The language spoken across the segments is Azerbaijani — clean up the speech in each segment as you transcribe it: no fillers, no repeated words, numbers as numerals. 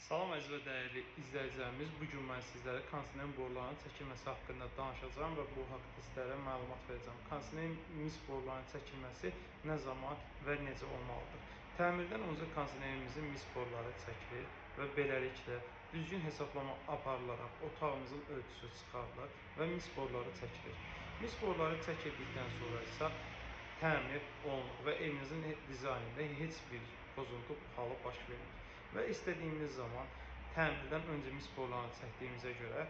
Salam əziz və dəyərli izləyicilərimiz, bu gün mən sizlərə kondisioner borularının çəkilməsi haqqında danışacağam və bu haqda sizlərə məlumat verəcəm. Kondisioner mis borularının çəkilməsi nə zaman və necə olmalıdır? Təmirdən öncə kondisionerimizin mis boruları çəkilir və beləliklə düzgün hesablama aparılaraq otağımızın ölçüsü çıxarılır və mis boruları çəkilir. Mis boruları çəkildikdən sonra isə təmir olunur və evinizin dizaynında heç bir pozuntu halı baş vermir. Və istədiyimiz zaman təmirdən öncə mis borularını çəkdiyimizə görə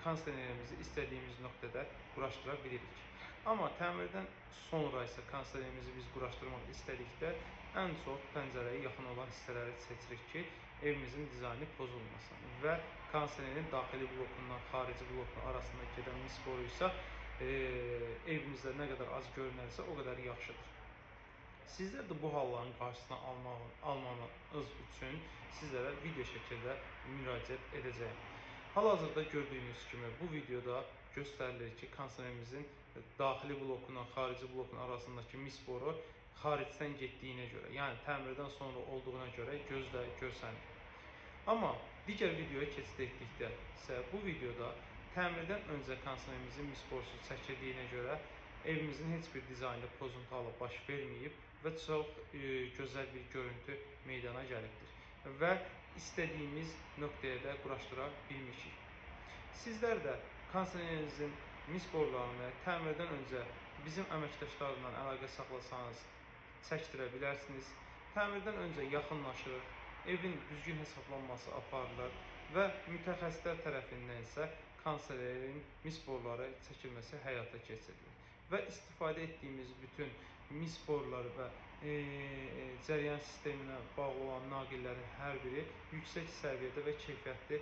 kondisionerimizi istədiyimiz nöqtədə quraşdıra bilirik. Amma təmirdən sonra isə kondisionerimizi biz quraşdırmaq istədikdə ən çox pəncərəyə yaxın olan hissələri seçirik ki, evimizin dizaynı pozulmasın və kondisionerin daxili blokundan xarici blokun arasında gedən mis boru isə evimizdə nə qədər az görünərsə, o qədər yaxşıdır. Sizlər də bu halların qarşısını almanız üçün sizlərə video şəkildə müraciət edəcəyim. Hal-hazırda gördüyünüz kimi bu videoda göstərilir ki, kondisionerimizin daxili blokundan xarici blokun arasındakı mis boru xaricdən getdiyinə görə, yəni təmirdən sonra olduğuna görə gözlə görsənir. Amma digər videoya keçid etdikdə isə bu videoda təmirdən öncə kondisionerimizin mis borusu çəkildiyinə görə evimizin heç bir dizaynda pozuntu halı baş verməyib və çox gözəl bir görüntü meydana gəlibdir və istədiyimiz nöqtəyə də quraşdıra bilmişik. Sizlər də kondisionerinizin mis borularını təmirdən öncə bizim əməkdaşlarla əlaqə saxlasanız çəkdirə bilərsiniz. Təmirdən öncə yaxınlaşırıq, evin düzgün hesablanması aparılır və mütəxəssislər tərəfindən isə kondisionerin mis boruları çəkilməsi həyata keçirilir. Və istifadə etdiyimiz bütün mis boruları və cəryan sisteminə bağlı olan naqillərin hər biri yüksək səviyyədə və keyfiyyətli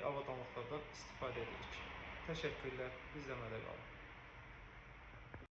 avadanlıqlardan istifadə edirik. Təşəkkürlər, izləmədə qalın.